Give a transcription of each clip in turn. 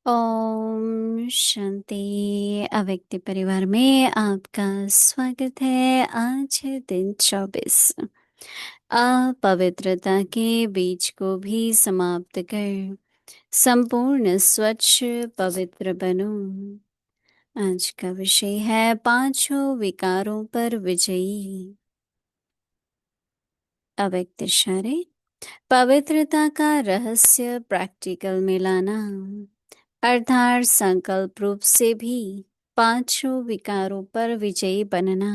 ओम शांति। अव्यक्त परिवार में आपका स्वागत है। आज है दिन 24। अपवित्रता के बीज को भी समाप्त कर संपूर्ण स्वच्छ पवित्र बनो। आज का विषय है पांचों विकारों पर विजयी। अव्यक्त इशारे। पवित्रता का रहस्य प्रैक्टिकल में लाना, अर्थात संकल्प रूप से भी पांचों विकारों पर विजयी बनना।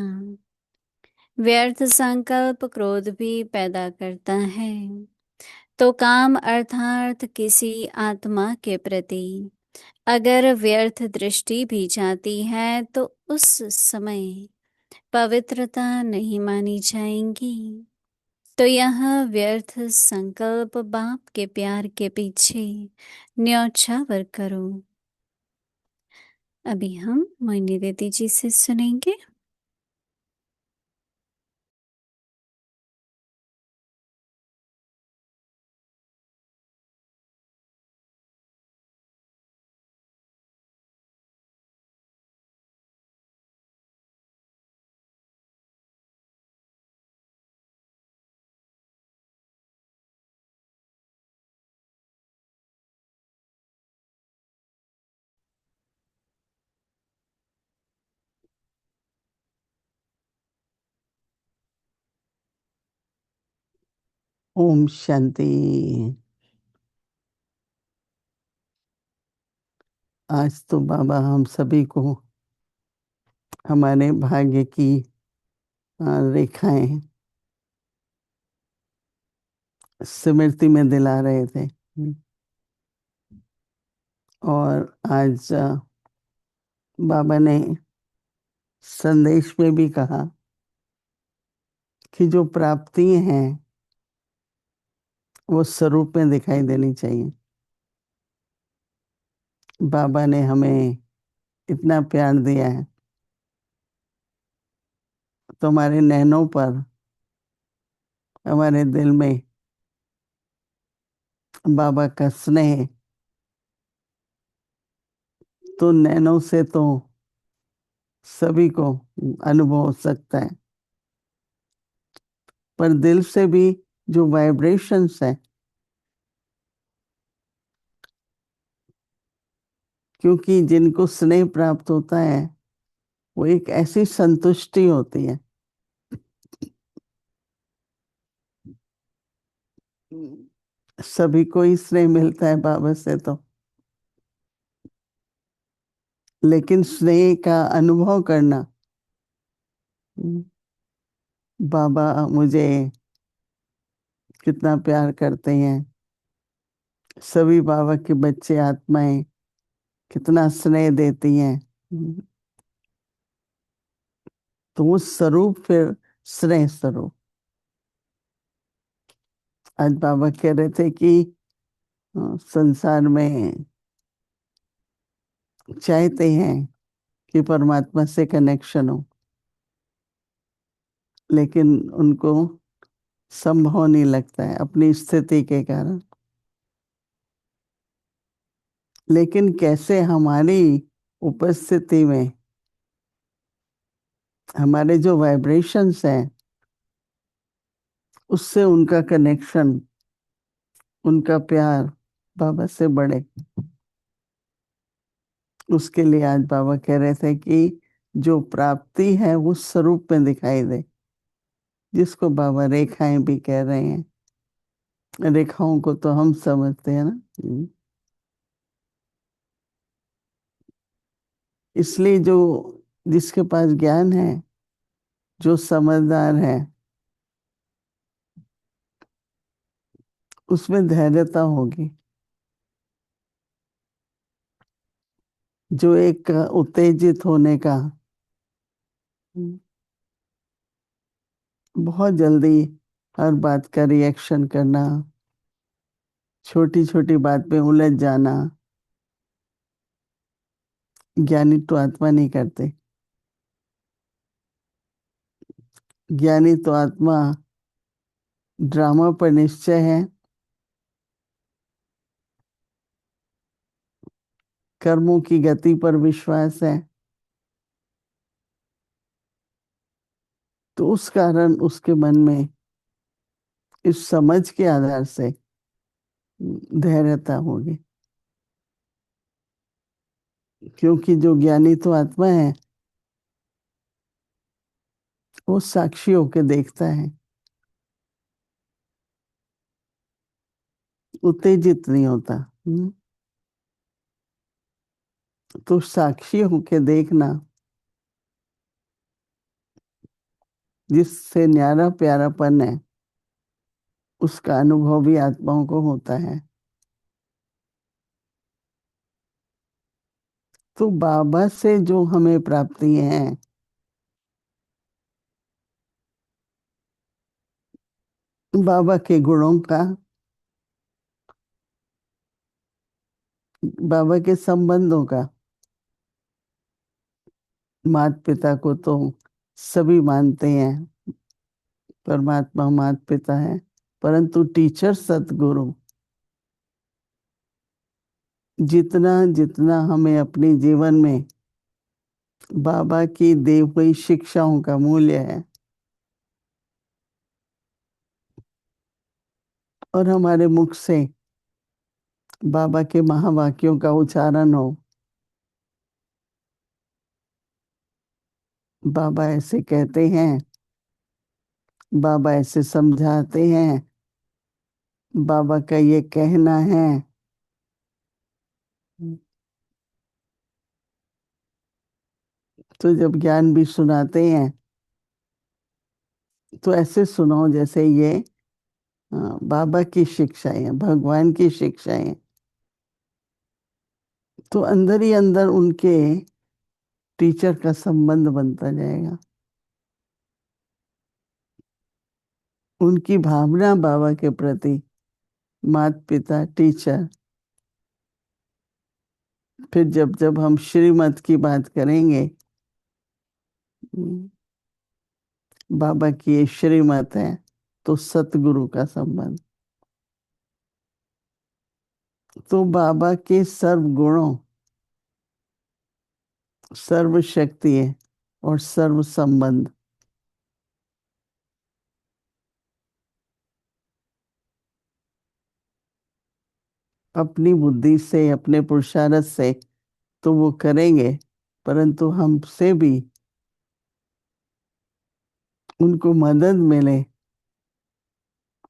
व्यर्थ संकल्प क्रोध भी पैदा करता है, तो काम अर्थात किसी आत्मा के प्रति अगर व्यर्थ दृष्टि भी जाती है तो उस समय पवित्रता नहीं मानी जाएंगी। तो यह व्यर्थ संकल्प बाप के प्यार के पीछे न्यौछावर करो। अभी हम मोहिनी दीदी जी से सुनेंगे। ओम शांति। आज तो बाबा हम सभी को हमारे भाग्य की रेखाएं स्मृति में दिला रहे थे। और आज बाबा ने संदेश में भी कहा कि जो प्राप्ति हैं वो स्वरूप में दिखाई देनी चाहिए। बाबा ने हमें इतना प्यार दिया है तो हमारे नैनों पर, हमारे दिल में बाबा का स्नेह तो नैनों से तो सभी को अनुभव हो सकता है, पर दिल से भी जो वाइब्रेशंस है, क्योंकि जिनको स्नेह प्राप्त होता है वो एक ऐसी संतुष्टि होती है। सभी को ही स्नेह मिलता है बाबा से तो, लेकिन स्नेह का अनुभव करना, बाबा मुझे कितना प्यार करते हैं, सभी बाबा के बच्चे आत्माएं कितना स्नेह देती हैं, तो वो स्वरूप फिर स्नेह स्वरूप। आज बाबा कह रहे थे कि संसार में चाहते हैं कि परमात्मा से कनेक्शन हो, लेकिन उनको संभव नहीं लगता है अपनी स्थिति के कारण। लेकिन कैसे हमारी उपस्थिति में हमारे जो वाइब्रेशंस हैं उससे उनका कनेक्शन, उनका प्यार बाबा से बढ़े। उसके लिए आज बाबा कह रहे थे कि जो प्राप्ति है वो स्वरूप में दिखाई दे, जिसको बाबा रेखाएं भी कह रहे हैं। रेखाओं को तो हम समझते हैं ना। इसलिए जो जिसके पास ज्ञान है, जो समझदार है, उसमें धैर्यता होगी। जो एक उत्तेजित होने का, बहुत जल्दी हर बात का रिएक्शन करना, छोटी छोटी बात पे उलझ जाना, ज्ञानी तो आत्मा नहीं करते। ज्ञानी तो आत्मा ड्रामा पर निश्चय है कर्मों की गति पर विश्वास है, तो उस कारण उसके मन में इस समझ के आधार से धैर्यता होगी। क्योंकि जो ज्ञानी तो आत्मा है, वो साक्षी होके देखता है, उत्तेजित नहीं होता। तो साक्षी होके देखना, जिससे न्यारा प्यारापन है, उसका अनुभव भी आत्माओं को होता है। तो बाबा से जो हमें प्राप्ति है, बाबा के गुणों का, बाबा के संबंधों का, माता पिता को तो सभी मानते हैं, परमात्मा माता पिता है, परंतु टीचर सतगुरु जितना जितना हमें अपने जीवन में बाबा की दी हुई शिक्षाओं का मूल्य है, और हमारे मुख से बाबा के महावाक्यों का उच्चारण हो, बाबा ऐसे कहते हैं, बाबा ऐसे समझाते हैं, बाबा का ये कहना है, तो जब ज्ञान भी सुनाते हैं तो ऐसे सुनाओ जैसे ये बाबा की शिक्षाएं हैं, भगवान की शिक्षाएं हैं। तो अंदर ही अंदर उनके टीचर का संबंध बनता जाएगा, उनकी भावना बाबा के प्रति, माता पिता टीचर। फिर जब जब हम श्रीमत की बात करेंगे, बाबा की ये श्रीमत है, तो सतगुरु का संबंध। तो बाबा के सर्व गुणों, सर्व शक्ति और सर्व संबंध अपनी बुद्धि से, अपने पुरुषार्थ से तो वो करेंगे, परंतु हमसे भी उनको मदद मिले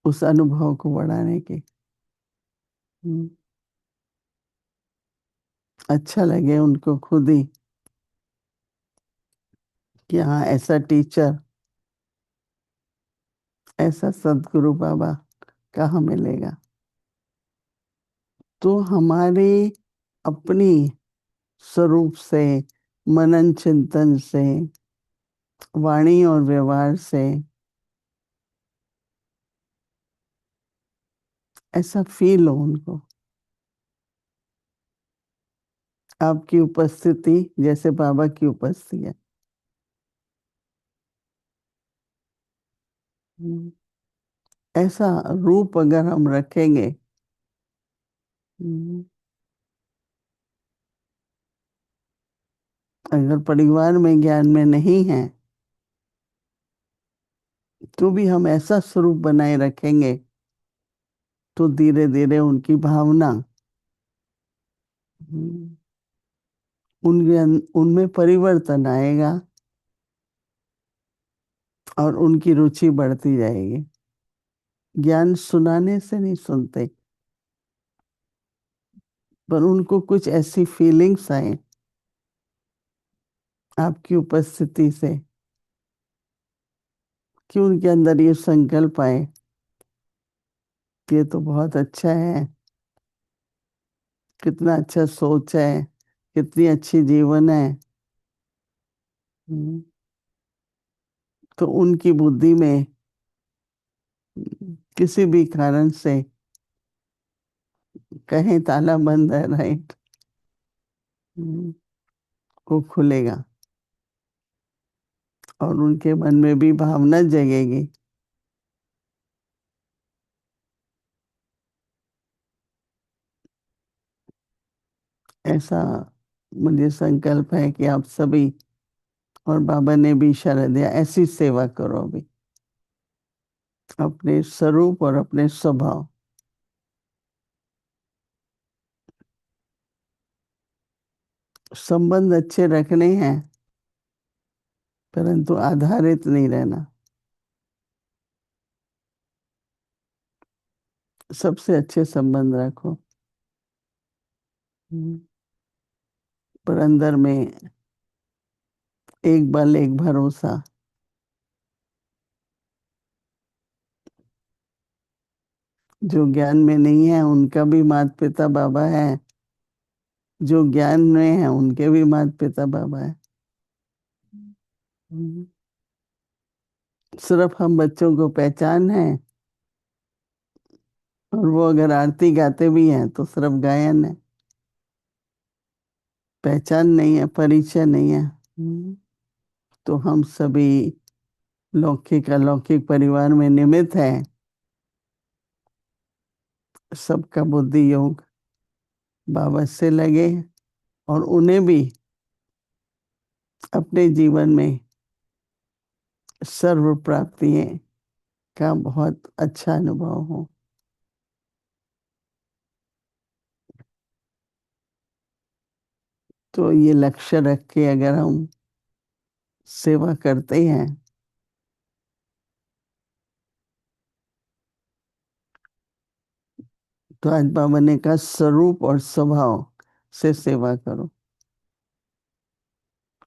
उस अनुभव को बढ़ाने की। अच्छा लगे उनको खुद ही कि हाँ, ऐसा टीचर, ऐसा सदगुरु बाबा कहाँ मिलेगा। तो हमारे अपनी स्वरूप से, मनन चिंतन से, वाणी और व्यवहार से ऐसा फील हो उनको, आपकी उपस्थिति जैसे बाबा की उपस्थिति है। ऐसा रूप अगर हम रखेंगे, अगर परिवार में ज्ञान में नहीं है, तो भी हम ऐसा स्वरूप बनाए रखेंगे, तो धीरे धीरे उनकी भावना, उनके उनमें परिवर्तन आएगा और उनकी रुचि बढ़ती जाएगी। ज्ञान सुनाने से नहीं सुनते, पर उनको कुछ ऐसी फीलिंग्स आए आपकी उपस्थिति से कि उनके अंदर ये संकल्प आए कि ये तो बहुत अच्छा है, कितना अच्छा सोच है, कितनी अच्छी जीवन है। तो उनकी बुद्धि में किसी भी कारण से कहीं ताला बंद है, राइट, वो खुलेगा और उनके मन में भी भावना जगेगी। ऐसा मुझे संकल्प है कि आप सभी, और बाबा ने भी इशारा दिया, ऐसी सेवा करो अभी, अपने स्वरूप और अपने स्वभाव, संबंध अच्छे रखने हैं परंतु आधारित नहीं रहना। सबसे अच्छे संबंध रखो, पर अंदर में एक बल, एक भरोसा। जो ज्ञान में नहीं है उनका भी माता पिता बाबा है, जो ज्ञान में है उनके भी माता पिता बाबा है। हम्म। सिर्फ हम बच्चों को पहचान है, और वो अगर आरती गाते भी हैं तो सिर्फ गायन है, पहचान नहीं है, परिचय नहीं है। तो हम सभी लौकिक अलौकिक परिवार में निमित्त है। सबका बुद्धि योग बाबा से लगे, और उन्हें भी अपने जीवन में सर्व प्राप्तियों का बहुत अच्छा अनुभव हो। तो ये लक्ष्य रख के अगर हम सेवा करते हैं तो आज बाबा ने कहा स्वरूप और स्वभाव से सेवा करो।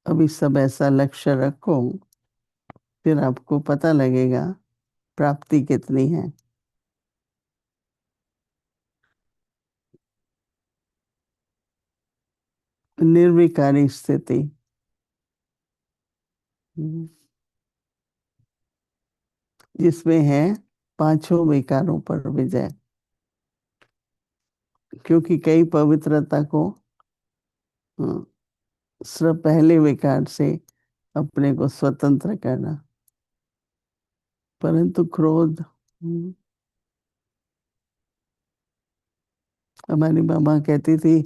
अभी सब ऐसा लक्ष्य रखो, फिर आपको पता लगेगा प्राप्ति कितनी है। निर्विकारी स्थिति, जिसमें है पांचों विकारों पर विजय। क्योंकि कई पवित्रता को सिर्फ पहले विकार से अपने को स्वतंत्र करना, परंतु क्रोध, हमारी मामा कहती थी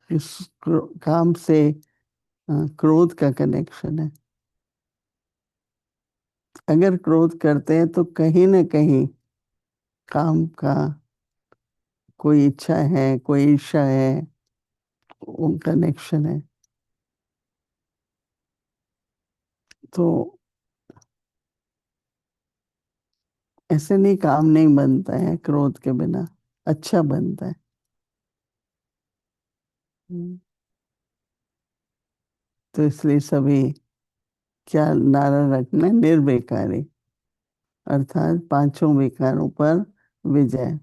इस काम से क्रोध का कनेक्शन है। अगर क्रोध करते हैं तो कहीं ना कहीं काम का कोई इच्छा है, कोई ईर्ष्या है, वो कनेक्शन है। तो ऐसे नहीं, काम नहीं बनता है क्रोध के बिना, अच्छा बनता है। तो इसलिए सभी क्या नारा रखना, निर्विकारी, अर्थात पांचों विकारों पर विजय।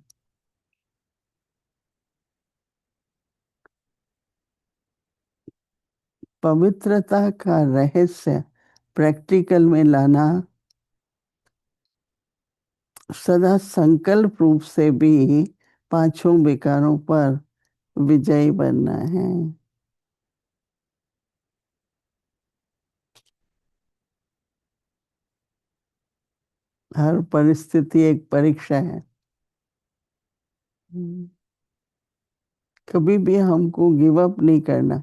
पवित्रता का रहस्य प्रैक्टिकल में लाना, सदा संकल्प रूप से भी पांचों विकारों पर विजयी बनना है। हर परिस्थिति एक परीक्षा है। कभी भी हमको गिव अप नहीं करना,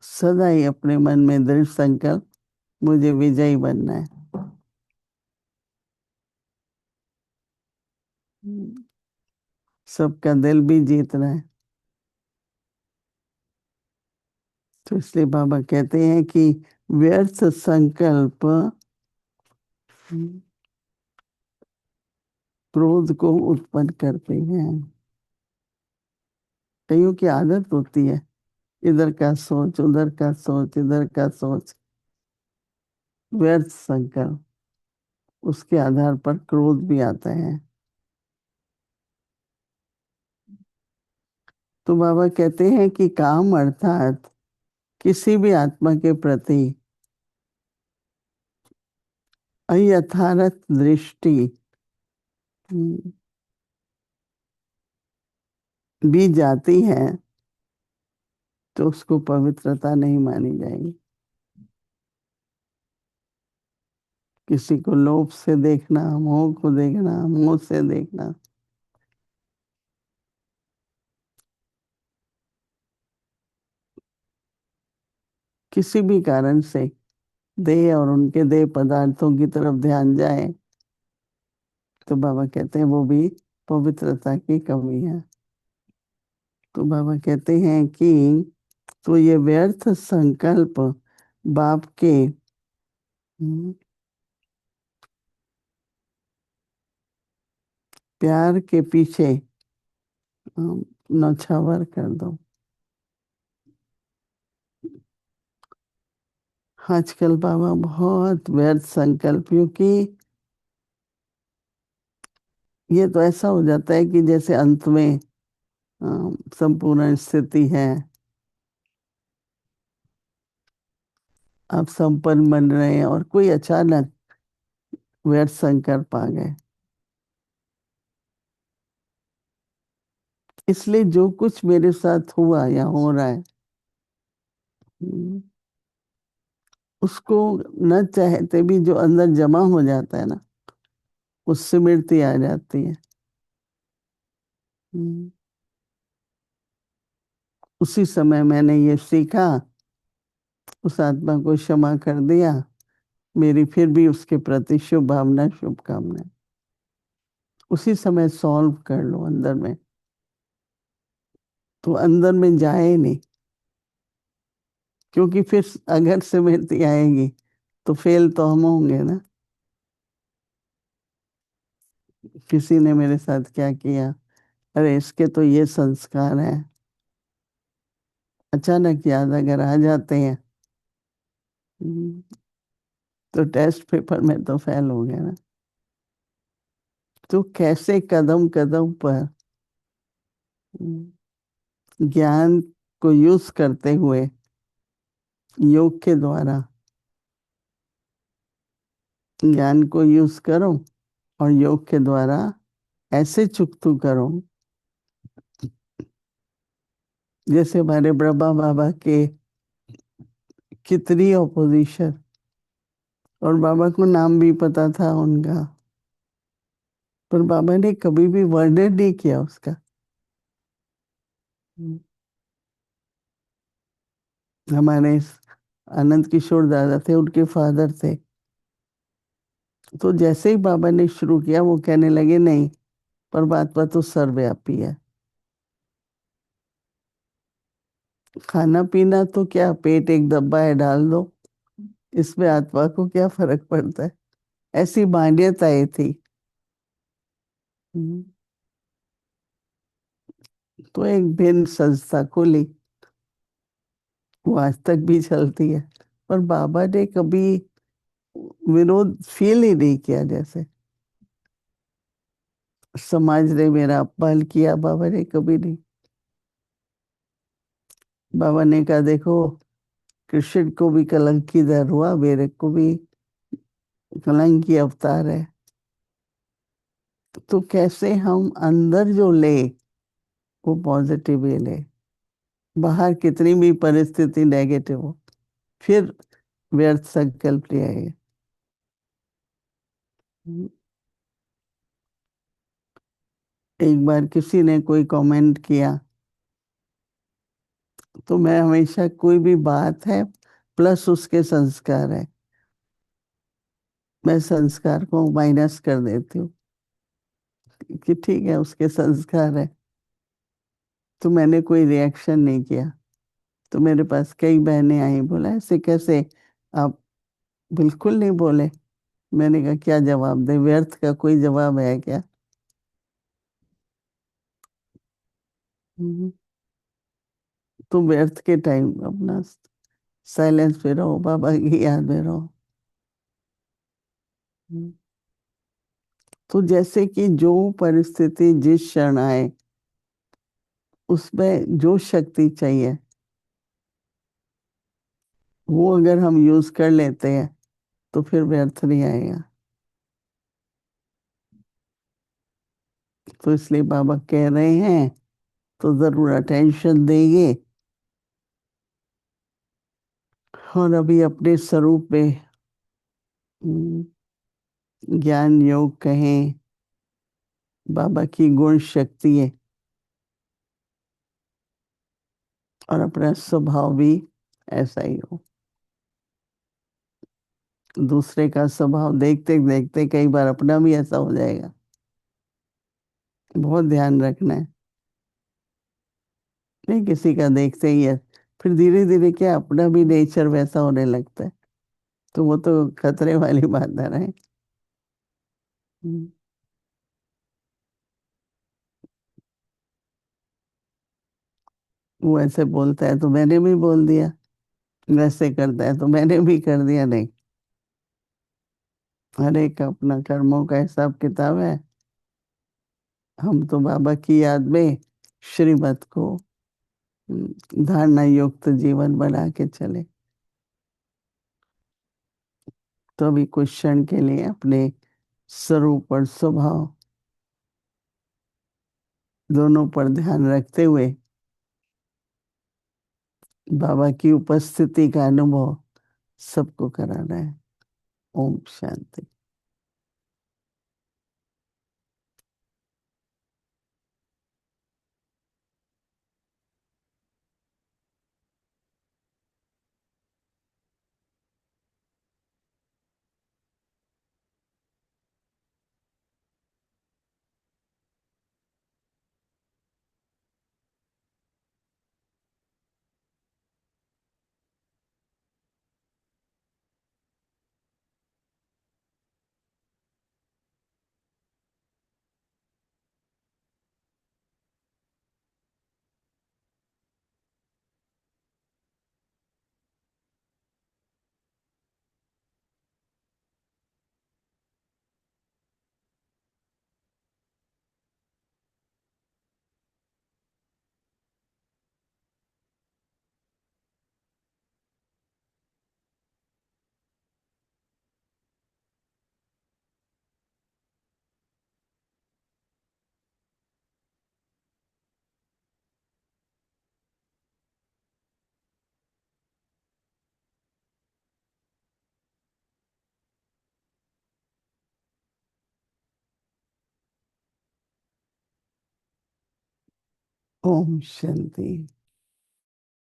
सदा ही अपने मन में दृढ़ संकल्प, मुझे विजयी बनना है। सबका दिल भी जीतना है। तो इसलिए बाबा कहते हैं कि व्यर्थ संकल्प क्रोध को उत्पन्न करते हैं। कईयों की आदत होती है इधर का सोच, उधर का सोच, इधर का सोच, व्यर्थ संकल्प, उसके आधार पर क्रोध भी आता है। तो बाबा कहते हैं कि काम अर्थात किसी भी आत्मा के प्रति अयथार्थ दृष्टि भी जाती है तो उसको पवित्रता नहीं मानी जाएगी। किसी को लोभ से देखना, मोह को देखना, मोह से देखना, किसी भी कारण से देह और उनके देह पदार्थों की तरफ ध्यान जाए तो बाबा कहते हैं वो भी पवित्रता की कमी है। तो बाबा कहते हैं कि तो ये व्यर्थ संकल्प बाप के प्यार के पीछे नौछावर कर दो। आजकल बाबा बहुत व्यर्थ संकल्प, क्योंकि ये तो ऐसा हो जाता है कि जैसे अंत में संपूर्ण स्थिति है, आप संपन्न बन रहे हैं और कोई अचानक व्यर्थ संकल्प आ गए। इसलिए जो कुछ मेरे साथ हुआ या हो रहा है उसको न चाहते भी जो अंदर जमा हो जाता है ना, उससे मृत्यु आ जाती है। उसी समय मैंने ये सीखा, उस आत्मा को क्षमा कर दिया, मेरी फिर भी उसके प्रति शुभ भावना शुभकामनाएं। उसी समय सॉल्व कर लो अंदर में, तो अंदर में जाए नहीं, क्योंकि फिर अगर स्मृति आएगी तो फेल तो हम होंगे ना। किसी ने मेरे साथ क्या किया, अरे इसके तो ये संस्कार है, अचानक याद अगर आ जाते हैं तो टेस्ट पेपर में तो फेल हो गया ना। तो कैसे कदम कदम पर ज्ञान को यूज करते हुए योग के द्वारा ज्ञान को यूज करो और योग के द्वारा ऐसे चुकतू करो जैसे हमारे ब्रह्मा बाबा के कितनी ऑपोजिशन, और बाबा को नाम भी पता था उनका, पर बाबा ने कभी भी वर्णन नहीं किया उसका। हमारे आनंद किशोर दादा थे, उनके फादर थे, तो जैसे ही बाबा ने शुरू किया वो कहने लगे नहीं, परमात्मा तो सर्वव्यापी है। खाना पीना तो क्या, पेट एक डब्बा है डाल दो, इसमें आत्मा को क्या फर्क पड़ता है, ऐसी मान्यताएं थी। तो एक भिन्न संस्था खोली, वो आज तक भी चलती है, पर बाबा ने कभी विरोध फील ही नहीं किया। जैसे समाज ने मेरा अपमान किया, बाबा ने कभी नहीं। बाबा ने कहा देखो, कृष्ण को भी कलंकी दर हुआ, मेरे को भी कलंकी अवतार है। तो कैसे हम अंदर जो ले वो पॉजिटिव ही ले, बाहर कितनी भी परिस्थिति नेगेटिव हो फिर व्यर्थ संकल्प ले आएगा। एक बार किसी ने कोई कमेंट किया, तो मैं हमेशा कोई भी बात है प्लस उसके संस्कार है, मैं संस्कार को माइनस कर देती हूँ कि ठीक है उसके संस्कार है। तो मैंने कोई रिएक्शन नहीं किया। तो मेरे पास कई बहनें आई, बोला ऐसे कैसे आप बिल्कुल नहीं बोले। मैंने कहा क्या जवाब दे, व्यर्थ का कोई जवाब है क्या। हम्म, तो व्यर्थ के टाइम अपना साइलेंस पे रहो, बाबा की याद में रहो। हम्म, तो जैसे कि जो परिस्थिति जिस क्षण आए उसमें जो शक्ति चाहिए वो अगर हम यूज कर लेते हैं तो फिर व्यर्थ नहीं आएगा। तो इसलिए बाबा कह रहे हैं तो जरूर अटेंशन देंगे, और अभी अपने स्वरूप में ज्ञान योग कहें, बाबा की गुण शक्ति है, और अपना स्वभाव भी ऐसा ही हो। दूसरे का स्वभाव देखते देखते कई बार अपना भी ऐसा हो जाएगा। बहुत ध्यान रखना है। नहीं किसी का देखते ही है, फिर धीरे धीरे क्या अपना भी नेचर वैसा होने लगता है, तो वो तो खतरे वाली बात है ना। हम्म, वो ऐसे बोलता है तो मैंने भी बोल दिया, वैसे करता है तो मैंने भी कर दिया। नहीं, हर एक का अपना कर्मों का हिसाब किताब है। हम तो बाबा की याद में श्रीमत को धारणा युक्त जीवन बना के चले, तो अभी कुछ क्षण के लिए अपने स्वरूप और स्वभाव दोनों पर ध्यान रखते हुए बाबा की उपस्थिति का अनुभव सबको कराना है। ओम शांति। ओम शांति।